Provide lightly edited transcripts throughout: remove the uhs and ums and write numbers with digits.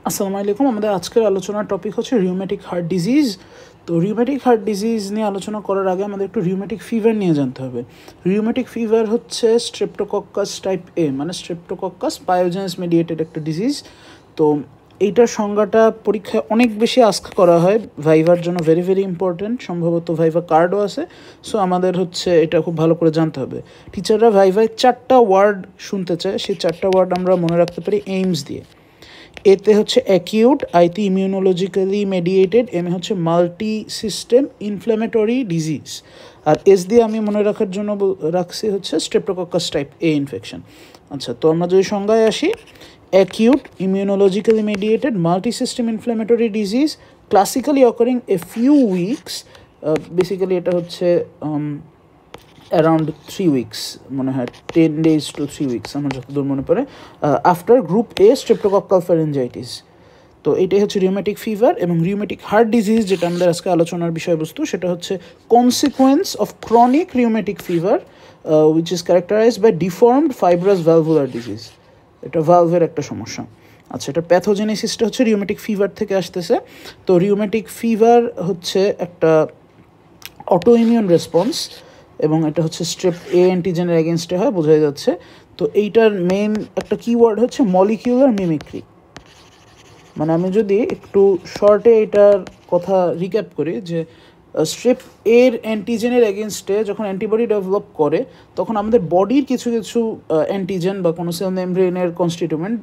আসসালামু আলাইকুম। আমাদের আজকের আলোচনার টপিক হচ্ছে রিউমেটিক হার্ট ডিজিজ। তো রিউমেটিক হার্ট ডিজিজ নিয়ে আলোচনা করার আগে আমাদের একটু রিউমেটিক ফিভার নিয়ে জানতে হবে। রিউমেটিক ফিভার হচ্ছে স্ট্রেপ্টোকক্কাস টাইপ এ, মানে স্ট্রেপ্টোকক্কাস পায়োজেনেস মেডিয়েটেড একটা ডিজিজ। তো এইটার সংজ্ঞাটা পরীক্ষায় অনেক বেশি আস্ক করা হয়, ভাইভার জন্য ভেরি ভেরি ইম্পর্টেন্ট, সম্ভবত ভাইভা কার্ডও আছে। সো আমাদের হচ্ছে এটা খুব ভালো করে জানতে হবে। টিচাররা ভাইভায় 4টা ওয়ার্ড শুনতে চায়, সেই 4টা ওয়ার্ড আমরা মনে রাখতে পারি এইমস দিয়ে। এতে হচ্ছে অ্যাকিউট, আইতে ইমিউনোলজিক্যালি মেডিয়েটেড, এমে হচ্ছে মাল্টি সিস্টেম ইনফ্ল্যামেটরি ডিজিজ, আর এস দিয়ে আমি মনে রাখার জন্য রাখছি হচ্ছে স্ট্রেপ্টোকক্কাস টাইপ এ ইনফেকশন। আচ্ছা, তো আমরা যদি সংজ্ঞায় আসি, acute immunologically mediated multi system inflammatory disease classically occurring a few weeks, basically এটা হচ্ছে অ্যারাউন্ড 3 উইকস, মনে হয় 10 days to 3 weeks আমার যতদূর মনে পড়ে, after group A streptococcal pharyngitis. তো এটাই হচ্ছে রিউমেটিক ফিভার। এবং রিউমেটিক হার্ট ডিজিজ, যেটা আমাদের আজকে আলোচনার বিষয়বস্তু, সেটা হচ্ছে consequence of chronic rheumatic fever which is characterized by deformed fibrous valvular disease. এটা ভালভের একটা সমস্যা। আচ্ছা, এটা প্যাথোজেনেসিসটা হচ্ছে রিউমেটিক ফিভার থেকে আসতেছে। তো রিউমেটিক ফিভার হচ্ছে একটা অটো ইমিউন রেসপন্স, এবং এটা হচ্ছে স্ট্রেপ এ অ্যান্টিজেনের এগেনস্টে হয়, বোঝাই যাচ্ছে। তো এইটার মেইন একটা কিওয়ার্ড হচ্ছে মলিকিউলার মিমিক্রি। মানে আমি যদি একটু শর্টে এটার কথা রিক্যাপ করি, যে স্ট্রেপ এর অ্যান্টিজেনের এগেনস্টে যখন অ্যান্টিবডি ডেভেলপ করে, তখন আমাদের বডির কিছু কিছু অ্যান্টিজেন বা কোনো সেল মেমব্রেনের কনস্টিটিউয়েন্ট,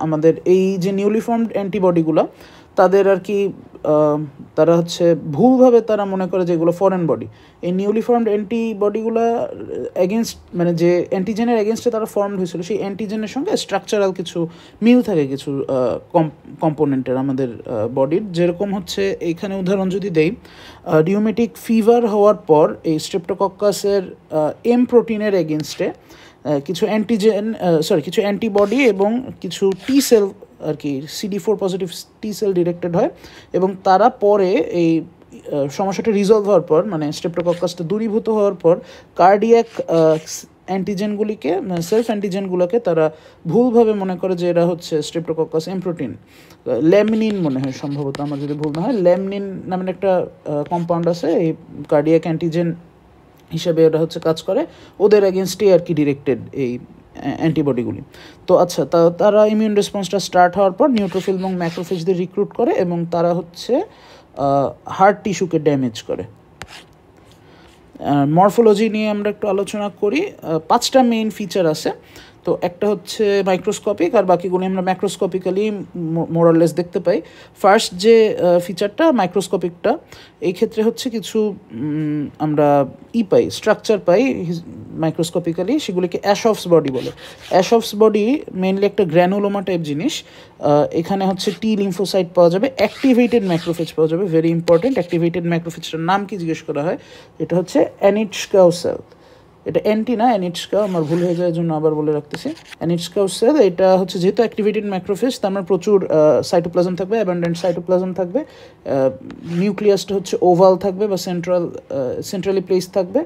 আমাদের এই যে নিউলি ফর্মড অ্যান্টিবডিগুলো, তাদের আর কি তারা হচ্ছে ভুলভাবে তারা মনে করে যে এগুলো ফরেন বডি। এই নিউলি ফর্মড অ্যান্টিবডিগুলো এগেনস্ট, মানে যে অ্যান্টিজেনের এগেনস্টে তারা ফর্মড হয়েছিল, সেই অ্যান্টিজেনের সঙ্গে স্ট্রাকচারাল কিছু মিল থাকে কিছু কম্পোনেন্টের আমাদের বডির। যেরকম হচ্ছে এইখানে উদাহরণ যদি দেই, রিউমেটিক ফিভার হওয়ার পর এই স্ট্রেপ্টোকক্কাসের এম প্রোটিনের এগেনস্টে কিছু কিছু অ্যান্টিবডি এবং কিছু টি সেল আর কি CD4 পজিটিভ টি সেল ডিরেক্টেড হয়, এবং তারা পরে এই সমস্যাটা রিজলভ হওয়ার পর, মানে স্ট্রেপ্টোকক্কাসটা দূরীভূত হওয়ার পর, কার্ডিয়াক অ্যান্টিজেনগুলিকে, সেলফ অ্যান্টিজেনগুলোকে তারা ভুলভাবে মনে করে যে এরা হচ্ছে স্ট্রেপ্টোকক্কাস এম প্রোটিন, ল্যামিনিন মনে হয় সম্ভবত, আমার যদি ভুল না হয়, ল্যামিনিন নামের একটা কম্পাউন্ড আছে, এই কার্ডিয়াক অ্যান্টিজেন হিসেবে ওটা হচ্ছে কাজ করে, ওদের এগেনস্টে আর কি ডিরেক্টেড এই অ্যান্টিবডিগুলি। তো আচ্ছা, তারা ইমিউন রেসপন্সটা স্টার্ট হওয়ার পর নিউট্রোফিল এবং ম্যাক্রোফেজদের রিক্রুট করে, এবং তারা হচ্ছে হার্ট টিস্যুকে ড্যামেজ করে। মরফোলজি নিয়ে আমরা একটু আলোচনা করি। 5টা মেইন ফিচার আছে। তো একটা হচ্ছে মাইক্রোস্কোপিক, আর বাকিগুলি আমরা ম্যাক্রোস্কোপিক্যালি মোরাললেস দেখতে পাই। ফার্স্ট যে ফিচারটা মাইক্রোস্কোপিকটা, এই ক্ষেত্রে হচ্ছে কিছু আমরা স্ট্রাকচার পাই মাইক্রোস্কোপিক্যালি, সেগুলিকে অ্যাশফস বডি বলে। অ্যাশফস বডি মেইনলি একটা গ্র্যানুলোমা টাইপ জিনিস। এখানে হচ্ছে টি লিম্ফোসাইট পাওয়া যাবে, অ্যাক্টিভেটেড ম্যাক্রোফেজ পাওয়া যাবে, ভেরি ইম্পর্টেন্ট। অ্যাক্টিভেটেড ম্যাক্রোফেজটার নাম কি জিজ্ঞেস করা হয়, এটা হচ্ছে অ্যানিটস্কাউ সেল। এটা অ্যান্টি না, অ্যানিটস্কাউ, আমার ভুল হয়ে যায় জন্য আবার বলে রাখতেছি। অ্যানিটস্কাউ সেল, এটা হচ্ছে যেহেতু অ্যাক্টিভেটেড ম্যাক্রোফেজ, তার মানে প্রচুর সাইটোপ্লাজম থাকবে, অ্যাবান্ডেন্ট সাইটোপ্লাজম থাকবে, নিউক্লিয়াসটা হচ্ছে ওভাল থাকবে বা সেন্ট্রালি প্লেস থাকবে,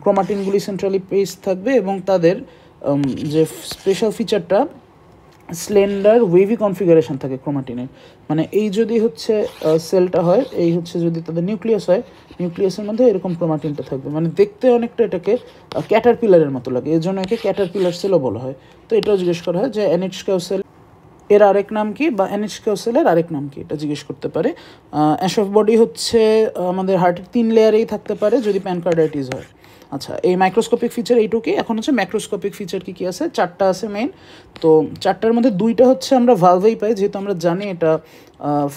ক্রোমাটিনগুলি সেন্ট্রালি প্লেস থাকবে, এবং তাদের যে স্পেশাল ফিচারটা স্লেন্ডার ওয়েভি কনফিগারেশন থাকে ক্রোমাটিনের। মানে এই যদি হচ্ছে সেলটা হয়, এই হচ্ছে যদি তাদের নিউক্লিয়াস হয়, নিউক্লিয়াসের মধ্যে এরকম ক্রোমাটিনটা থাকবে, মানে দেখতে অনেকটা এটাকে ক্যাটারপিলারের মতো লাগে, এর জন্য একে ক্যাটারপিলার সেলও বলা হয়। তো এটাও জিজ্ঞেস করা হয় যে অ্যানিটস্কাউ সেল এর আরেক নাম কি, বা অ্যানিটস্কাউ সেলের আরেক নাম কি, এটা জিজ্ঞেস করতে পারে। অ্যাশফ বডি হচ্ছে আমাদের হার্টের 3 লেয়ারেই থাকতে পারে যদি প্যানকার্ডাইটিস হয়। আচ্ছা, এই মাইক্রোস্কোপিক ফিচার এইটুকুই। এখন হচ্ছে ম্যাক্রোস্কোপিক ফিচার কী কী আছে, 4টা আছে মেইন। তো 4টার মধ্যে 2টা হচ্ছে আমরা ভালভেই পাই, যেহেতু আমরা জানি এটা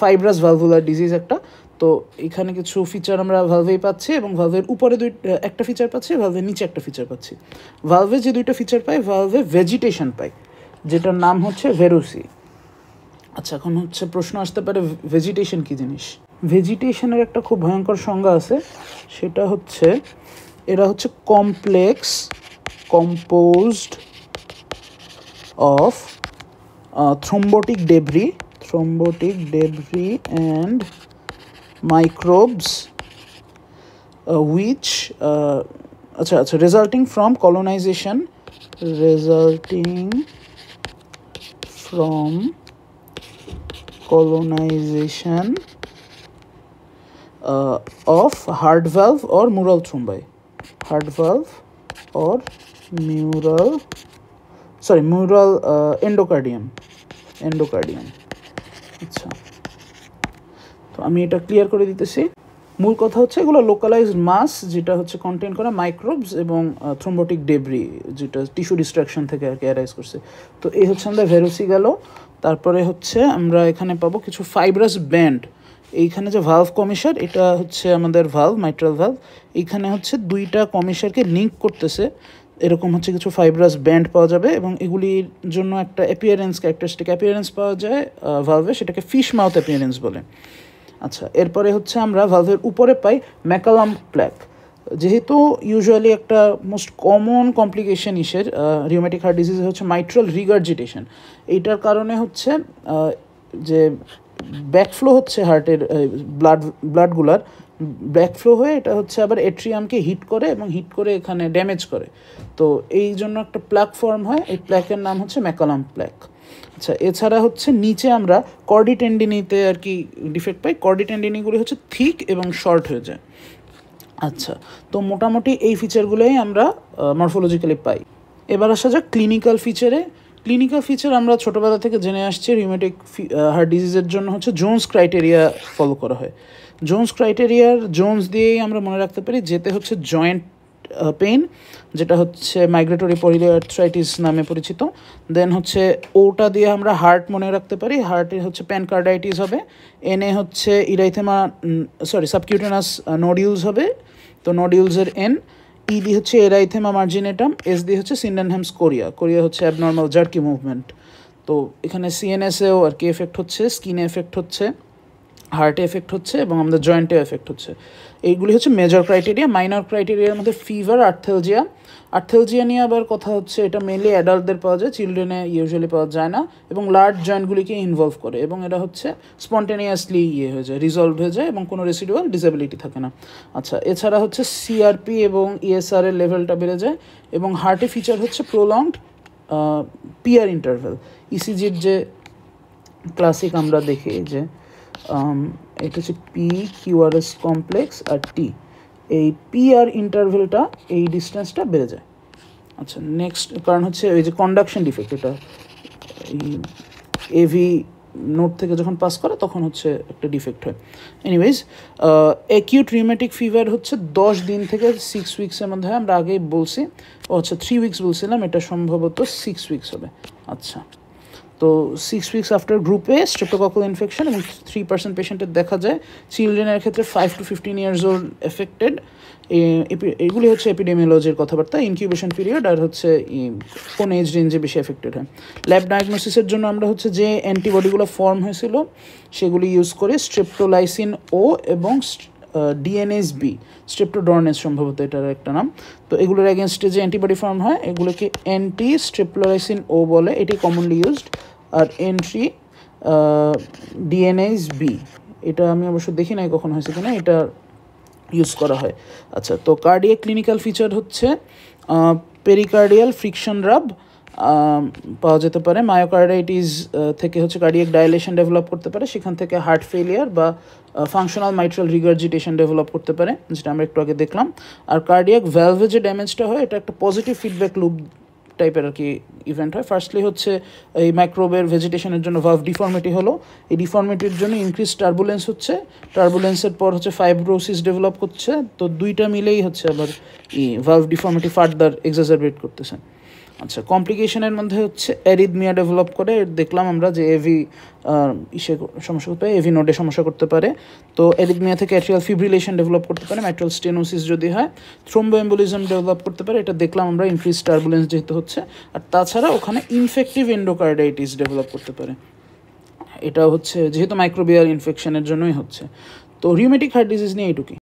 ফাইব্রাস ভালভুলার ডিজিজ একটা। তো এখানে কিছু ফিচার আমরা ভালভেই পাচ্ছি, এবং ভালভের উপরে একটা ফিচার পাচ্ছি, ভালভের নিচে একটা ফিচার পাচ্ছি। ভালভে যে 2টা ফিচার পাই, ভালভে ভেজিটেশন পাই, যেটার নাম হচ্ছে ভেরুসি। আচ্ছা, এখন হচ্ছে প্রশ্ন আসতে পারে ভেজিটেশন কী জিনিস। ভেজিটেশনের একটা খুব ভয়ঙ্কর সংজ্ঞা আছে, সেটা হচ্ছে এরা হচ্ছে complex composed of thrombotic debris and microbes which resulting from colonization colonization of heart valve or mural thrombi. Heart valve or mural endocardium. আচ্ছা, তো আমি এটা ক্লিয়ার করে দিতেছি। মূল কথা হচ্ছে এগুলো লোকালাইজড মাস, যেটা হচ্ছে কন্টেন করা মাইক্রোবস এবং থ্রোম্বোটিক ডেব্রি, যেটা টিস্যু ডিস্ট্রাকশন থেকে আর কি অ্যারাইজ করছে। তো এই হচ্ছে আমাদের ভেরোসি গেল। তারপরে হচ্ছে আমরা এখানে পাবো কিছু ফাইব্রাস ব্যান্ড। এইখানে যে ভালভ কমিশার, এটা হচ্ছে আমাদের ভালভ, মাইট্রাল ভালভ। এইখানে হচ্ছে দুইটা কমিশারকে লিঙ্ক করতেছে, এরকম হচ্ছে কিছু ফাইব্রাস ব্যান্ড পাওয়া যাবে, এবং এগুলির জন্য একটা ক্যারেক্টারিস্টিক অ্যাপিয়ারেন্স পাওয়া যায় ভালভে, সেটাকে ফিশ মাউথ অ্যাপিয়ারেন্স বলে। আচ্ছা, এরপরে হচ্ছে আমরা ভালভের উপরে পাই ম্যাকালাম প্ল্যাক। যেহেতু ইউজুয়ালি একটা most common complication rheumatic heart disease হচ্ছে মাইট্রাল রিগার্জিটেশন। এইটার কারণে হচ্ছে যে ব্যাকফ্লো হচ্ছে হার্টের ব্লাডগুলার ব্যাকফ্লো হয়ে এটা হচ্ছে আবার এট্রিয়ামকে হিট করে এবং হিট করে এখানে ড্যামেজ করে। তো এই জন্য একটা প্ল্যাক ফর্ম হয়, এই প্ল্যাকের নাম হচ্ছে ম্যাকালাম প্ল্যাক। আচ্ছা, এছাড়া হচ্ছে নিচে আমরা কর্ডি টেন্ডিনিতে আর কি ডিফেক্ট পাই। কর্ডি টেন্ডিনিগুলি হচ্ছে থিক এবং শর্ট হয়ে যায়। আচ্ছা, তো মোটামুটি এই ফিচারগুলোই আমরা মরফোলজিক্যালি পাই। এবার আসা যাক ক্লিনিক্যাল ফিচারে। ক্লিনিক্যাল ফিচার আমরা ছোটোবেলা থেকে জেনে আসছি রিউমেটিক হার্ট ডিজিজের জন্য হচ্ছে জোন্স ক্রাইটেরিয়া ফলো করা হয়। জোন্স দিয়েই আমরা মনে রাখতে পারি, যেতে হচ্ছে জয়েন্ট পেইন, যেটা হচ্ছে মাইগ্রেটরি পলিআর্থ্রাইটিস নামে পরিচিত। দেন হচ্ছে ওটা দিয়ে আমরা হার্ট মনে রাখতে পারি, হার্টে হচ্ছে প্যানকার্ডাইটিস হবে। এনে হচ্ছে সাবকিউটেনাস নোডিউলস হবে, তো নোডিউলসের এন। ই দিয়ে হচ্ছে এরাইথেমা মার্জিনেটাম, এস দিয়ে হচ্ছে সিন্ডেনহ্যামস কোরিয়া হচ্ছে অ্যাবনর্মাল জার্কি মুভমেন্ট। তো এখানে সিএনএসেও আর কি এফেক্ট হচ্ছে, স্কিনে এফেক্ট হচ্ছে, হার্টে এফেক্ট হচ্ছে এবং আমাদের জয়েন্টে এফেক্ট হচ্ছে। এইগুলি হচ্ছে মেজর ক্রাইটেরিয়া। মাইনর ক্রাইটেরিয়ার মধ্যে ফিভার, আর্থেলজিয়া নিয়ে আবার কথা হচ্ছে, এটা মেনলি অ্যাডাল্টদের পাওয়া যায়, চিলড্রেনে ইউজুয়ালি পাওয়া যায় না, এবং লার্জ জয়েন্টগুলিকে ইনভলভ করে, এবং এটা হচ্ছে স্পন্টেনিয়াসলি রিজলভ হয়ে যায় এবং কোনো রেসিডুয়াল ডিসেবিলিটি থাকে না। আচ্ছা, এছাড়া হচ্ছে সিআরপি এবং ইএসআর এর লেভেলটা বেড়ে যায়, এবং হার্টে ফিচার হচ্ছে প্রোলংড পিআর ইন্টারভ্যাল। ইসিজির যে ক্লাসিক আমরা দেখি যে এটা হচ্ছে পি কিউআরএস কমপ্লেক্স আর টি, এই পি আর ইন্টারভেলটা, এই ডিস্টেন্সটা বেড়ে যায়। আচ্ছা, নেক্সট কারণ হচ্ছে ওই যে কন্ডাকশন ডিফেক্ট, এটা এই এভি নোট থেকে যখন পাস করে তখন হচ্ছে একটা ডিফেক্ট হয়। এনিওয়েজ, অ্যাকিউট রিউমেটিক ফিভার হচ্ছে 10 দিন থেকে 6 উইক্সের মধ্যে হয়। আমরা আগেই বলছি, আচ্ছা 3 উইক্স বলছিলাম, এটা সম্ভবত 6 উইক্স হবে। আচ্ছা, তো 6 উইক্স আফটার গ্রুপে স্ট্রেপ্টোককাল ইনফেকশন, এবং 3% পেশেন্টের দেখা যায়। চিলড্রেনের ক্ষেত্রে 5 to 15 years old এফেক্টেড। এগুলি হচ্ছে এপিডেমিওলজির কথাবার্তা। ইনকিউবেশন পিরিয়ড আর হচ্ছে কোন এজ রেঞ্জে বেশি এফেক্টেড হয়। ল্যাব ডায়াগনোসিসের জন্য আমরা হচ্ছে যে অ্যান্টিবডিগুলো ফর্ম হয়েছিল সেগুলি ইউজ করে স্ট্রেপ্টোলাইসিন ও এবং ডিএনএস বি, স্ট্রেপ্টোডর্নেস সম্ভবত এটার একটা নাম। তো এগুলোর এগেনস্টে যে অ্যান্টিবডি ফর্ম হয় এগুলোকে অ্যান্টি স্ট্রেপ্টোলাইসিন ও বলে, এটি কমনলি ইউজড। আর এন্ট্রি ডিএনএস বি, এটা আমি অবশ্য দেখি নাই কখন হয়েছে কিনা, এটা ইউজ করা হয়। আচ্ছা, তো কার্ডিয়াক ক্লিনিক্যাল ফিচার হচ্ছে পেরিকার্ডিয়াল ফ্রিকশন রাব পাওয়া যেতে পারে। মায়োকার্ডাইটিস থেকে হচ্ছে কার্ডিয়াক ডাইলেশন ডেভেলপ করতে পারে, সেখান থেকে হার্ট ফেলিয়ার বা ফাংশনাল মাইট্রাল রিগার্জিটেশন ডেভেলপ করতে পারে, যেটা আমরা একটু আগে দেখলাম। আর কার্ডিয়াক ভ্যালভে যে ড্যামেজটা হয়, এটা একটা পজিটিভ ফিডব্যাক লুপ টাইপের আর কি ইভেন্ট হয়। ফার্স্টলি হচ্ছে এই মাইক্রোবের ভেজিটেশনের জন্য ভালভ ডিফর্মিটি হলো, এই ডিফর্মিটির জন্য ইনক্রিজ টার্বুলেন্স হচ্ছে, টার্বুলেন্সের পর হচ্ছে ফাইব্রোসিস ডেভেলপ করছে। তো দুইটা মিলেই হচ্ছে আবার ভালভ ডিফর্মিটি ফার্দার এক্সাজারবেট করতেছে। আচ্ছা, কমপ্লিকেশনের মধ্যে হচ্ছে অ্যারিদমিয়া ডেভেলপ করে, দেখলাম আমরা যে এভি সমস্যা করতে পারে, এভি নোডে সমস্যা করতে পারে। তো অ্যারিদমিয়া থেকে অ্যাট্রিয়াল ফিব্রিলেশন ডেভেলপ করতে পারে, মাইট্রাল স্টেনোসিস যদি হয়, থ্রোম্বোএম্বোলিজম ডেভেলপ করতে পারে, এটা দেখলাম আমরা ইনক্রিজ টার্বুলেন্স যেহেতু হচ্ছে। আর তাছাড়া ওখানে ইনফেক্টিভ এন্ডোকার্ডাইটিস ডেভেলপ করতে পারে, এটা হচ্ছে যেহেতু মাইক্রোবিয়াল ইনফেকশনের জন্যই হচ্ছে। তো রিউমেটিক হার্ট ডিজিজ নিয়ে এইটুকুই।